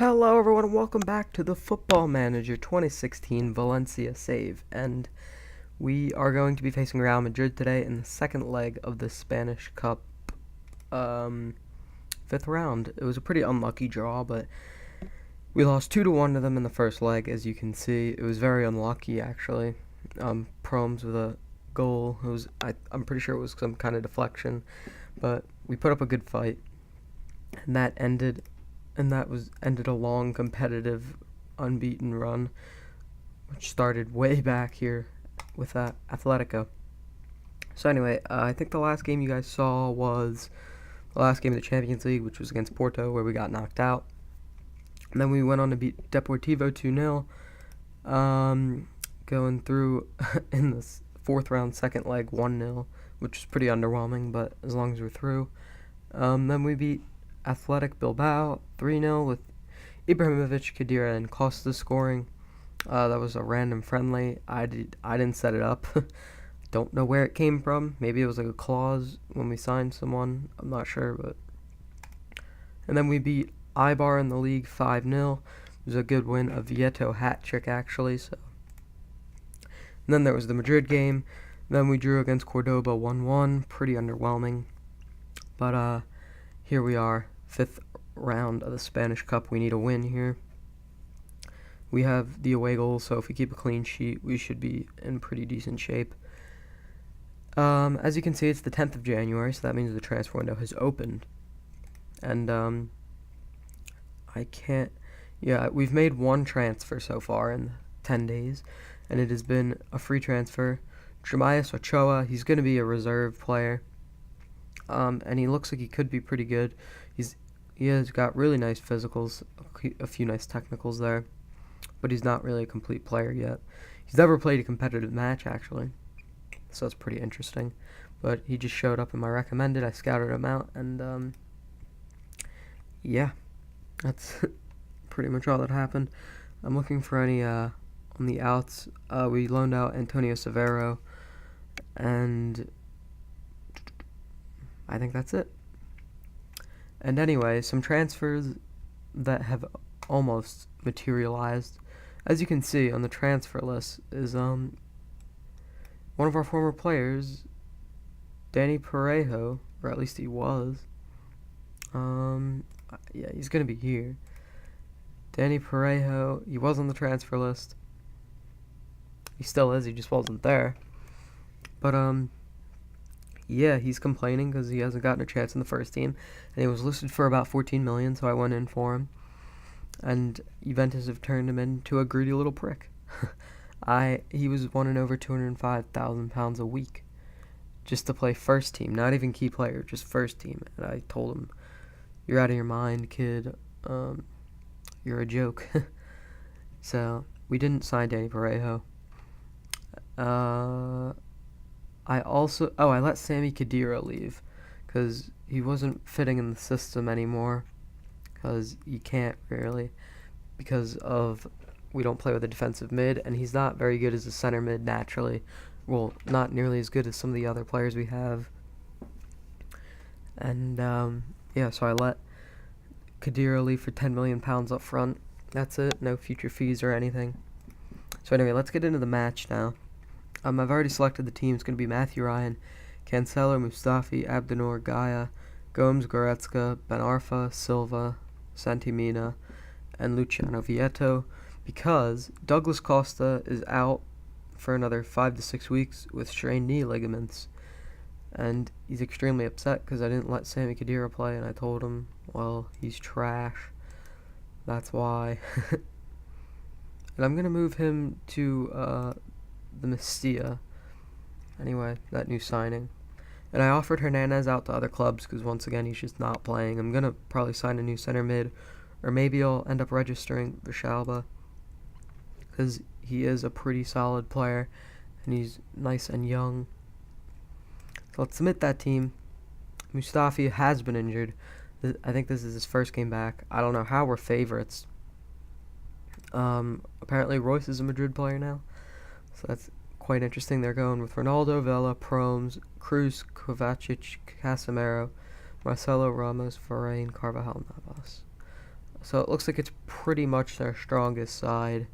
Hello everyone and welcome back to the Football Manager 2016 Valencia save, and we are going to be facing Real Madrid today in the second leg of the Spanish Cup fifth round. It was a pretty unlucky draw, but we lost 2-1 to them in the first leg. As you can see, it was very unlucky actually. Proms with a goal. I'm pretty sure it was some kind of deflection, but we put up a good fight, and that ended a long, competitive, unbeaten run, which started way back here with Atletico. So anyway, I think the last game you guys saw was the last game of the Champions League, which was against Porto, where we got knocked out. And then we went on to beat Deportivo 2-0, going through in the fourth round, second leg, 1-0, which was pretty underwhelming, but as long as we're through. Then we beat Athletic Bilbao 3-0 with Ibrahimovic, Khedira, and Costa scoring. That was a random friendly. I didn't set it up. Don't know where it came from. Maybe it was like a clause when we signed someone. I'm not sure, but. And then we beat Eibar in the league 5-0. It was a good win, a Vieto hat trick actually. So. And then there was the Madrid game. Then we drew against Cordoba 1-1. Pretty underwhelming. But here we are, fifth round of the Spanish Cup. We need a win here. We have the away goal, so if we keep a clean sheet, we should be in pretty decent shape. As you can see, it's the 10th of January, so that means the transfer window has opened. And we've made one transfer so far in 10 days, and it has been a free transfer. Jeremias Ochoa, he's going to be a reserve player. And he looks like he could be pretty good. He has got really nice physicals, a few nice technicals there, but he's not really a complete player yet. He's never played a competitive match actually, so that's pretty interesting. But he just showed up in my recommended. I scouted him out, and yeah, that's pretty much all that happened. I'm looking for any on the outs. We loaned out Antonio Severo, and I think that's it. And anyway, some transfers that have almost materialized. As you can see on the transfer list is one of our former players, Danny Parejo, or at least he was. Yeah, he's gonna be here. Danny Parejo, he was on the transfer list. He still is, he just wasn't there. But yeah, he's complaining because he hasn't gotten a chance in the first team, and he was listed for about 14 million, so I went in for him, and Juventus have turned him into a greedy little prick. He was wanting over £205,000 a week just to play first team, not even key player, just first team, and I told him, "You're out of your mind, kid. You're a joke." So we didn't sign Danny Parejo. I let Sami Khedira leave because he wasn't fitting in the system anymore, because you can't really, because of we don't play with a defensive mid, and he's not very good as a center mid naturally. Well, not nearly as good as some of the other players we have. And yeah, so I let Khedira leave for £10 million up front. That's it, no future fees or anything. So anyway, let's get into the match now. I've already selected the team. It's going to be Matthew Ryan, Cancelo, Mustafi, Abdenor, Gaia, Gomes, Goretzka, Ben Arfa, Silva, Santimina, and Luciano Vieto, because Douglas Costa is out for another 5 to 6 weeks with strained knee ligaments, and he's extremely upset because I didn't let Sami Khedira play, and I told him, well, he's trash. That's why. And I'm going to move him to the Mestia. Anyway, that new signing. And I offered Hernandez out to other clubs because, once again, he's just not playing. I'm going to probably sign a new center mid, or maybe I'll end up registering Vishalba because he is a pretty solid player and he's nice and young. So let's submit that team. Mustafi has been injured. I think this is his first game back. I don't know how we're favorites. Apparently Royce is a Madrid player now, so that's quite interesting. They're going with Ronaldo, Vela, Promes, Cruz, Kovacic, Casemiro, Marcelo, Ramos, Varane, Carvajal, Navas. So it looks like it's pretty much their strongest side.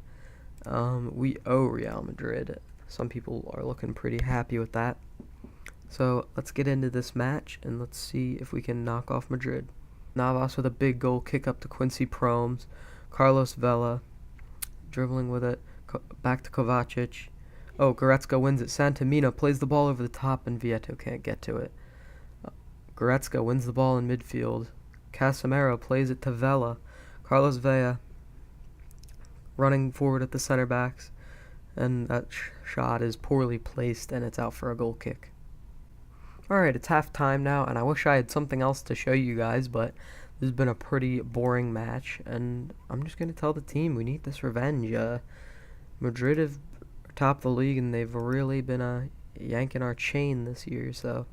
We owe Real Madrid. Some people are looking pretty happy with that. So let's get into this match and let's see if we can knock off Madrid. Navas with a big goal kick up to Quincy Promes. Carlos Vela dribbling with it. Back to Kovacic. Oh, Goretzka wins it. Santamina plays the ball over the top and Vieto can't get to it. Goretzka wins the ball in midfield. Casemiro plays it to Vela. Carlos Vela running forward at the center backs. And that shot is poorly placed and it's out for a goal kick. Alright, it's half time now, and I wish I had something else to show you guys, but this has been a pretty boring match, and I'm just going to tell the team we need this revenge. Madrid have topped the league, and they've really been yanking our chain this year, so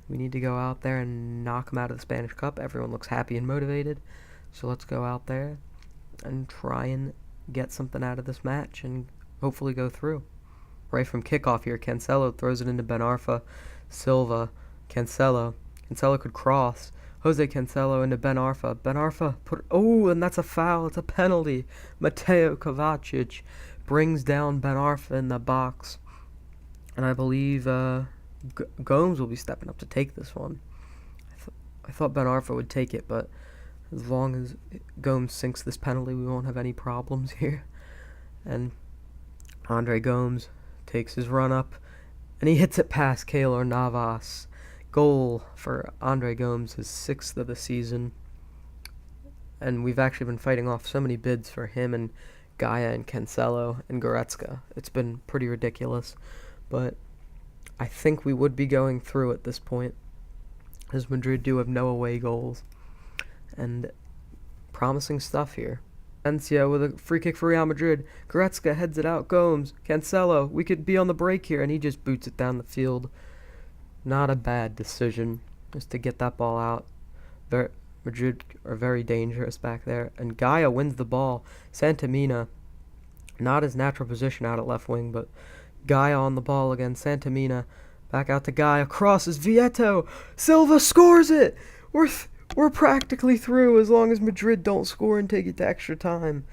we need to go out there and knock them out of the Spanish Cup. Everyone looks happy and motivated, so let's go out there and try and get something out of this match and hopefully go through. Right from kickoff here, Cancelo throws it into Ben Arfa. Silva, Cancelo could cross. Jose Cancelo into Ben Arfa. Ben Arfa and that's a foul. It's a penalty. Mateo Kovacic brings down Ben Arfa in the box, and I believe Gomes will be stepping up to take this one. I thought Ben Arfa would take it, but as long as Gomes sinks this penalty, we won't have any problems here. And Andre Gomes takes his run up, and he hits it past Keylor Navas. Goal for Andre Gomes, his 6th of the season. And we've actually been fighting off so many bids for him and Gaia and Cancelo and Goretzka. It's been pretty ridiculous. But I think we would be going through at this point, as Madrid do have no away goals. And promising stuff here. Valencia with a free kick for Real Madrid. Goretzka heads it out. Gomes. Cancelo. We could be on the break here, and he just boots it down the field. Not a bad decision, just to get that ball out. Madrid are very dangerous back there. And Gaia wins the ball. Santamina, not his natural position out at left wing, but Gaia on the ball again. Santamina back out to Gaia. Crosses. Vieto. Silva scores it. We're practically through as long as Madrid don't score and take it to extra time.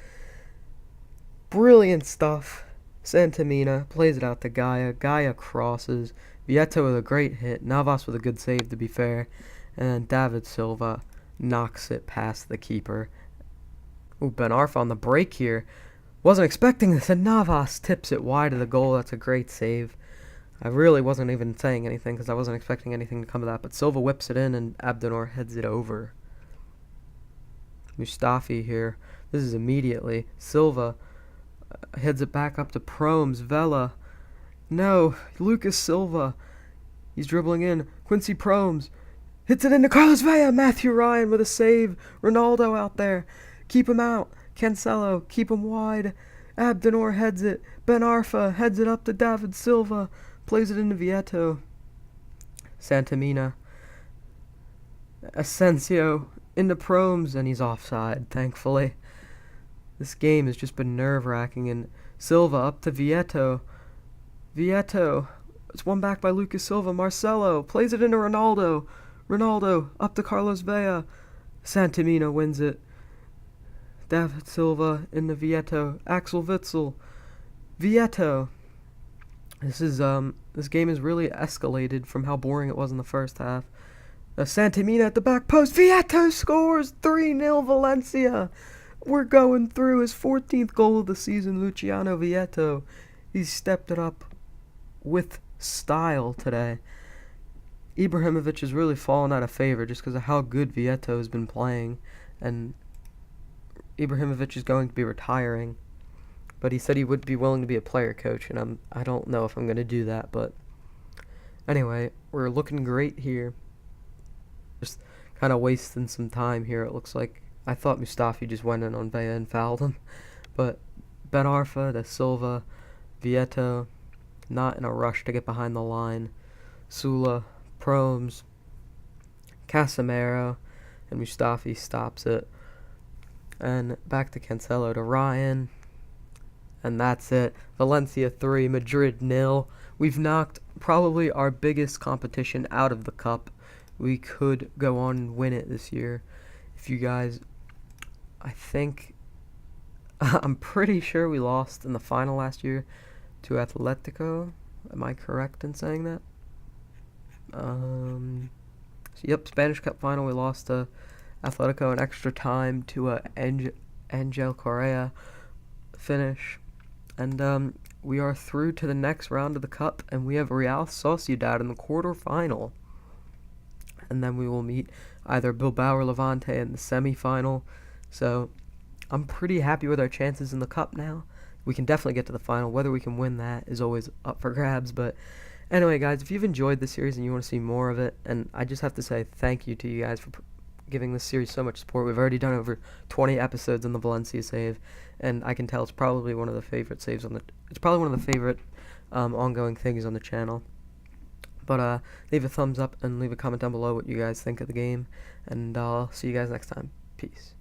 Brilliant stuff. Santamina plays it out to Gaia. Gaia crosses. Vieto with a great hit. Navas with a good save, to be fair. And then David Silva knocks it past the keeper. Ooh, Ben Arfa on the break here. Wasn't expecting this, and Navas tips it wide of the goal. That's a great save. I really wasn't even saying anything because I wasn't expecting anything to come of that. But Silva whips it in and Abdenor heads it over. Mustafi here. This is immediately. Silva heads it back up to Promes. Vela. No. Lucas Silva. He's dribbling in. Quincy Promes. Hits it into Carlos Vela. Matthew Ryan with a save. Ronaldo out there. Keep him out. Cancelo. Keep him wide. Abdenor heads it. Ben Arfa heads it up to David Silva. Plays it into Vieto. Santamina. Asensio into Promes, and he's offside, thankfully. This game has just been nerve-wracking, and Silva up to Vieto. Vieto. It's won back by Lucas Silva. Marcelo plays it into Ronaldo. Ronaldo up to Carlos Vela. Santamina wins it. David Silva into Vieto. Axel Witsel. Vieto. This game has really escalated from how boring it was in the first half. Santamina at the back post. Vieto scores 3-0 Valencia. We're going through. His 14th goal of the season, Luciano Vieto. He's stepped it up with style today. Ibrahimovic has really fallen out of favor just because of how good Vieto has been playing. And Ibrahimovic is going to be retiring. But he said he would be willing to be a player coach, and I don't know if I'm going to do that. But anyway, we're looking great here. Just kind of wasting some time here, it looks like. I thought Mustafi just went in on Vela and fouled him. But Ben Arfa, De Silva, Vieto, not in a rush to get behind the line. Sula, Promes, Casemiro, and Mustafi stops it. And back to Cancelo to Ryan. And that's it. Valencia 3, Madrid 0. We've knocked probably our biggest competition out of the cup. We could go on and win it this year. If you guys I think I'm pretty sure we lost in the final last year to Atletico. Am I correct in saying that? Yep, Spanish Cup final. We lost to Atletico in extra time to Angel Correa finish, and we are through to the next round of the cup, and we have Real Sociedad in the quarterfinal, and then we will meet either Bilbao or Levante in the semi-final. So I'm pretty happy with our chances in the cup now. We can definitely get to the final. Whether we can win that is always up for grabs, but anyway, guys, if you've enjoyed this series and you want to see more of it, and I just have to say thank you to you guys for giving this series so much support. We've already done over 20 episodes on the Valencia save, and I can tell it's probably one of the favorite saves on the. It's probably one of the favorite ongoing things on the channel. But leave a thumbs up and leave a comment down below what you guys think of the game, and I'll see you guys next time. Peace.